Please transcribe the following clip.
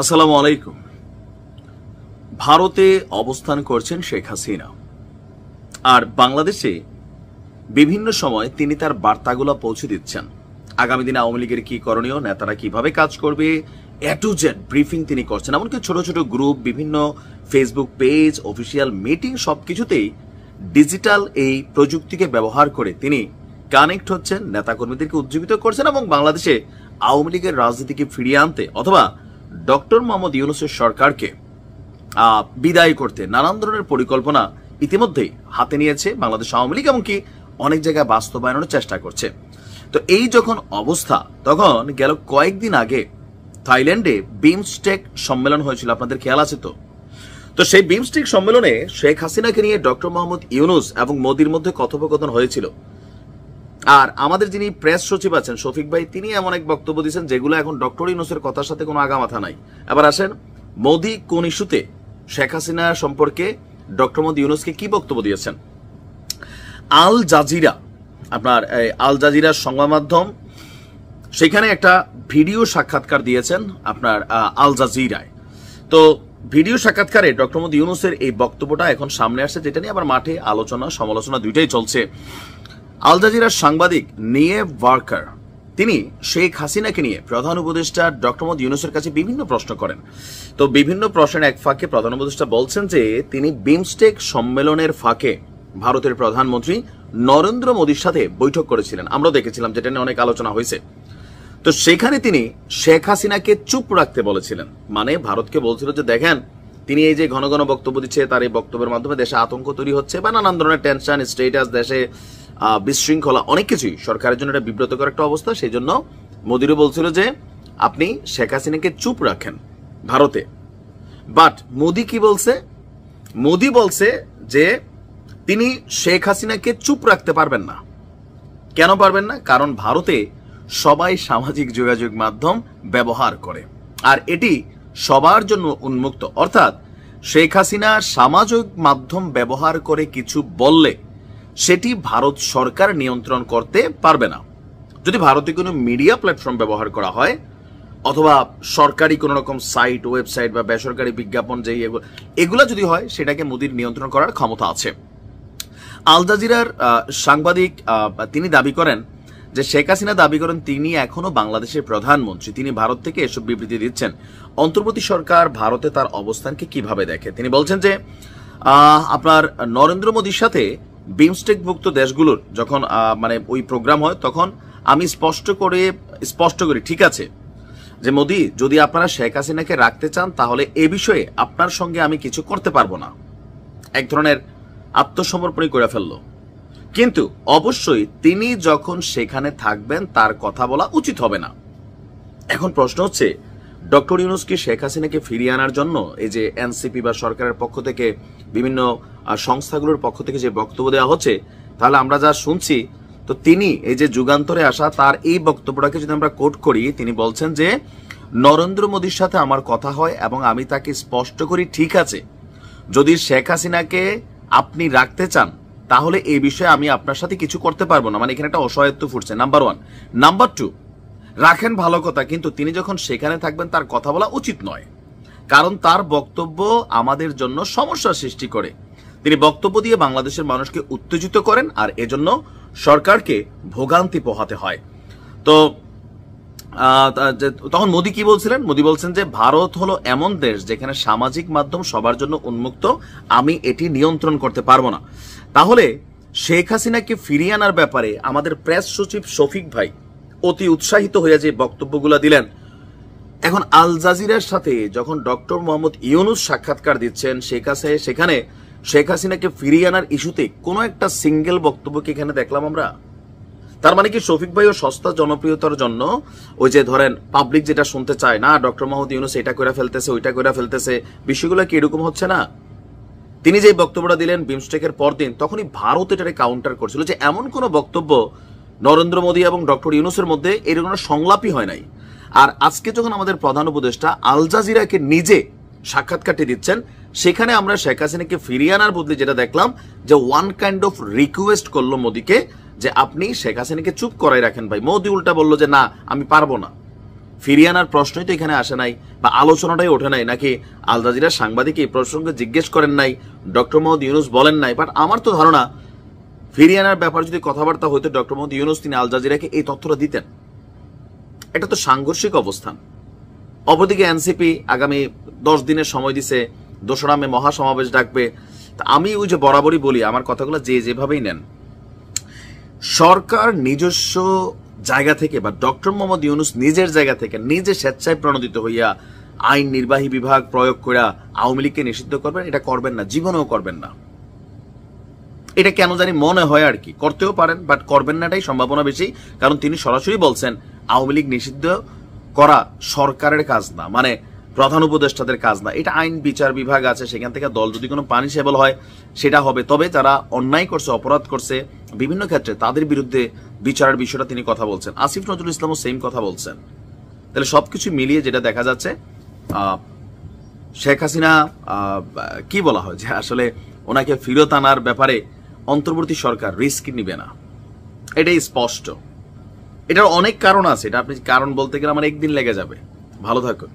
আসসালামু আলাইকুম। ভারতে অবস্থান করছেন শেখ হাসিনা, আর বাংলাদেশে বিভিন্ন সময় তিনি তার বার্তাগুলো পৌঁছে দিচ্ছেন। আগামী দিনে আওয়ামী লীগের কি করণীয়, নেতারা কিভাবে কাজ করবে, এ টু জেড ব্রিফিং তিনি করছেন। এমনকি ছোট ছোট গ্রুপ, বিভিন্ন ফেসবুক পেজ, অফিসিয়াল মিটিং সবকিছুতেই ডিজিটাল এই প্রযুক্তিকে ব্যবহার করে তিনি কানেক্ট হচ্ছেন, নেতাকর্মীদেরকে উজ্জীবিত করছেন এবং বাংলাদেশে আওয়ামী লীগের রাজনীতিকে ফিরিয়ে আনতে অথবা ডক্টর মোহাম্মদ ইউনূসের সরকারকে বিদায় করতে নানান ধরনের পরিকল্পনা ইতিমধ্যেই হাতে নিয়েছে বাংলাদেশ আওয়ামী লীগ, এমনকি অনেক জায়গায় বাস্তবায়নের চেষ্টা করছে। তো এই যখন অবস্থা, তখন গেল কয়েকদিন আগে থাইল্যান্ডে বিমস্টেক সম্মেলন হয়েছিল, আপনাদের খেয়াল আছে তো? তো সেই বিমস্টেক সম্মেলনে শেখ হাসিনাকে নিয়ে ডক্টর মোহাম্মদ ইউনূস এবং মোদির মধ্যে কথোপকথন হয়েছিল। আর আমাদের যিনি প্রেস সচিব আছেন শফিক ভাই, তিনি এমন এক বক্তব্য দিয়েছেন যেগুলো এখন ডক্টর ইউনূসের কথার সাথে কোনো আগামাথা নাই। এবার আসেন, মোদি কোন ইস্যুতে শেখ হাসিনা সম্পর্কে ডক্টর মোহাম্মদ ইউনূসকে কি বক্তব্য দিয়েছেন। আল জাজিরা, আপনার আল জাজিরার সংবাদ মাধ্যম, সেখানে একটা ভিডিও সাক্ষাৎকার দিয়েছেন আপনার আল জাজিরায়। তো ভিডিও সাক্ষাৎকারে ডক্টর মোহাম্মদ ইউনূসের এই বক্তব্যটা এখন সামনে আসছে, যেটা নিয়ে আবার মাঠে আলোচনা সমালোচনা দুইটাই চলছে। আল জাজিরার সাংবাদিক নিয়েভ ওয়ার্কার, তিনি শেখ হাসিনাকে নিয়ে প্রধান উপদেষ্টা ডক্টর মোহাম্মদ ইউনূসের কাছে বিভিন্ন প্রশ্ন করেন। তো বিভিন্ন প্রশ্নের এক ফাঁকে প্রধান উপদেষ্টা বলছেন যে তিনি বিমস্টেক সম্মেলনের ফাঁকে ভারতের প্রধানমন্ত্রী নরেন্দ্র মোদীর সাথে বৈঠক করেছিলেন। আমরা দেখেছিলাম, যেটা নিয়ে অনেক আলোচনা হয়েছে। তো সেখানে তিনি শেখ হাসিনাকে চুপ রাখতে বলেছিলেন, মানে ভারতকে বলছিল যে দেখেন, তিনি এই যে ঘন ঘন বক্তব্য দিচ্ছে, তার এই বক্তব্যের মাধ্যমে দেশে আতঙ্ক তৈরি হচ্ছে বা নানান ধরনের টেনশন, স্টেটাস, দেশে বিশৃঙ্খলা, অনেক কিছুই সরকারের জন্য একটা বিব্রতকর একটা অবস্থা। সেই জন্য মোদিরও বলছিল যে আপনি শেখ হাসিনাকে চুপ রাখেন ভারতে। বাট মোদি কি বলছে? মোদি বলছে যে তিনি শেখ হাসিনাকে চুপ রাখতে পারবেন না। কেন পারবেন না? কারণ ভারতে সবাই সামাজিক যোগাযোগ মাধ্যম ব্যবহার করে, আর এটি সবার জন্য উন্মুক্ত। অর্থাৎ শেখ হাসিনা সামাজিক মাধ্যম ব্যবহার করে কিছু বললে সেটি ভারত সরকার নিয়ন্ত্রণ করতে পারবে না। যদি ভারতে কোনো মিডিয়া প্ল্যাটফর্ম ব্যবহার করা হয় অথবা সরকারি কোনো রকম সাইট, ওয়েবসাইট বা বেসরকারি বিজ্ঞাপন, যে এগুলা যদি হয়, সেটাকে মোদির নিয়ন্ত্রণ করার ক্ষমতা আছে। আল জাজিরার সাংবাদিক তিনি দাবি করেন যে শেখ হাসিনা দাবি করেন তিনি এখনো বাংলাদেশের প্রধানমন্ত্রী, তিনি ভারত থেকে এসব বিবৃতি দিচ্ছেন। অন্তর্বর্তী সরকার ভারতে তার অবস্থানকে কিভাবে দেখে? তিনি বলছেন যে আপনার নরেন্দ্র মোদীর সাথে বিমস্টেকভুক্ত দেশগুলোর যখন মানে ওই প্রোগ্রাম হয়, তখন আমি স্পষ্ট করি ঠিক আছে যে মোদি, যদি আপনারা শেখ হাসিনাকে রাখতে চান তাহলে এ বিষয়ে আপনার সঙ্গে আমি কিছু করতে পারবো না। এক ধরনের আত্মসমর্পণই করে ফেললো। কিন্তু অবশ্যই তিনি যখন সেখানে থাকবেন তার কথা বলা উচিত হবে না। এখন প্রশ্ন হচ্ছে, ডক্টর ইউনূস কি শেখ হাসিনাকে ফিরিয়ে আনার জন্য এই যে এনসিপি বা সরকারের পক্ষ থেকে, বিভিন্ন সংস্থাগুলোর পক্ষ থেকে যে বক্তব্য দেওয়া হচ্ছে, তাহলে আমরা যা শুনছি, তো তিনি এই যে যুগান্তরে আসা তার এই বক্তব্যটাকে যদি আমরা কোট করি, তিনি বলছেন যে নরেন্দ্র মোদীর সাথে আমার কথা হয় এবং আমি তাকে স্পষ্ট করি ঠিক আছে, যদি শেখ হাসিনাকে আপনি রাখতে চান তাহলে এই বিষয়ে আমি আপনার সাথে কিছু করতে পারবো না। মানে এখানে একটা অসহায়ত্ব ফুটছে, নাম্বার ওয়ান। নাম্বার টু, রাখেন ভালো কথা, কিন্তু তিনি যখন সেখানে থাকবেন তার কথা বলা উচিত নয়, কারণ তার বক্তব্য আমাদের জন্য সমস্যার সৃষ্টি করে। তিনি বক্তব্য দিয়ে বাংলাদেশের মানুষকে উত্তেজিত করেন, আর এজন্য সরকারকে ভোগান্তি পোহাতে হয়। তো তখন মোদি কি বলছিলেন? মোদি বলছেন যে ভারত হলো এমন দেশ যেখানে সামাজিক মাধ্যম সবার জন্য উন্মুক্ত, আমি এটি নিয়ন্ত্রণ করতে পারবো না। তাহলে শেখ হাসিনাকে ফিরিয়ে আনার ব্যাপারে আমাদের প্রেস সচিব শফিক ভাই অতি উৎসাহিত হয়ে যে বক্তব্যগুলো দিলেন, এখন আল জাজিরার সাথে যখন ডক্টর মোহাম্মদ ইউনূস সাক্ষাৎকার দিচ্ছেন, সেখানে শেখ হাসিনাকে ফিরিয়ে আনার ইস্যুতে কোনো একটা সিঙ্গেল বক্তব্য কি এখানে দেখলাম আমরা? তার মানে কি শফিক ভাই ও সস্তা জনপ্রিয়তার জন্য ওই যে ধরেন পাবলিক যেটা শুনতে চায় না, ডক্টর মোহাম্মদ ইউনূস এটা করে ফেলতেছে, ওইটা করে ফেলতেছে, বিষয়গুলো কি এরকম হচ্ছে না? তিনি যে বক্তব্যটা দিলেন বিমস্টেকের পরদিন, তখনই ভারত এটারে কাউন্টার করছিল যে এমন কোনো বক্তব্য নরেন্দ্র মোদী এবং ডক্টর ইউনূসের মধ্যে এরকম সংলাপই হয় নাই। আর আজকে যখন আমাদের প্রধান উপদেষ্টা আল জাজিরাকে নিজে সাক্ষাৎকারটি দিচ্ছেন, সেখানে আমরা শেখ হাসিনাকে ফিরিয়ে আনার বদলে যেটা দেখলাম যে ওয়ান কাইন্ড অফ রিকোয়েস্ট করলো মোদীকে যে আপনি শেখ হাসিনাকে চুপ করাই রাখেন ভাই। মোদী উল্টা বলল যে না, আমি পারবো না। ফিরিয়ে আনার প্রশ্নই তো এখানে আসে নাই, বা আলোচনাটাই ওঠে নাই, নাকি আল জাজিরার সাংবাদিক এই প্রসঙ্গে জিজ্ঞেস করেন নাই, ডক্টর মোহাম্মদ ইউনুস বলেন নাই। বাট আমার তো ধারণা ফিরিয়ে আনার ব্যাপারে যদি কথাবার্তা হইতো, ডক্টর মোহাম্মদ ইউনুস তিনি আল জাজিরাকে এই তথ্যটা দিতেন। এটা তো সাংঘর্ষিক অবস্থান। অপরদিকে এনসিপি আগামী 10 দিনের সময় দিছে, 2রা মে মহাসমাবেশ ডাকবে। আমি ওই যে বরাবরই বলি, আমার কথাগুলো যেভাবেই নেন, সরকার নিজস্ব জায়গা থেকে বা ডক্টর মোহাম্মদ ইউনুস নিজের জায়গা থেকে নিজে স্বেচ্ছায় প্রণোদিত হইয়া আইন নির্বাহী বিভাগ প্রয়োগ করে আওয়ামী লীগকে নিষিদ্ধ করবেন, এটা করবেন না, জীবনেও করবেন না। এটা কেন জানি মনে হয় আর কি, করতেও পারেন বাট করবেন নাটাই সম্ভাবনা বেশি। কারণ তিনি সরাসরি বলছেন আওয়ামী লীগ নিষিদ্ধ করা সরকারের কাজ না, মানে প্রধান উপদেষ্টাদের কাজ না। এটা আইন বিচার বিভাগ আছে, সেখান থেকে দল যদি কোনো পানিশেবল হয় সেটা হবে। তবে যারা অন্যায় করছে, অপরাধ করছে বিভিন্ন ক্ষেত্রে, তাদের বিরুদ্ধে বিচারের বিষয়টা তিনি কথা বলছেন। আসিফ নজরুল ইসলামও সেম কথা বলছেন। তাহলে সবকিছু মিলিয়ে যেটা দেখা যাচ্ছে, শেখ হাসিনা কি বলা হয় যে আসলে ওনাকে ফেরত আনার ব্যাপারে অন্তর্বর্তী সরকার রিস্ক নিবে না, এটাই স্পষ্ট। এটার অনেক কারণ আছে, এটা আপনি কারণ বলতে গেলে আমার একদিন লেগে যাবে। ভালো থাকুন।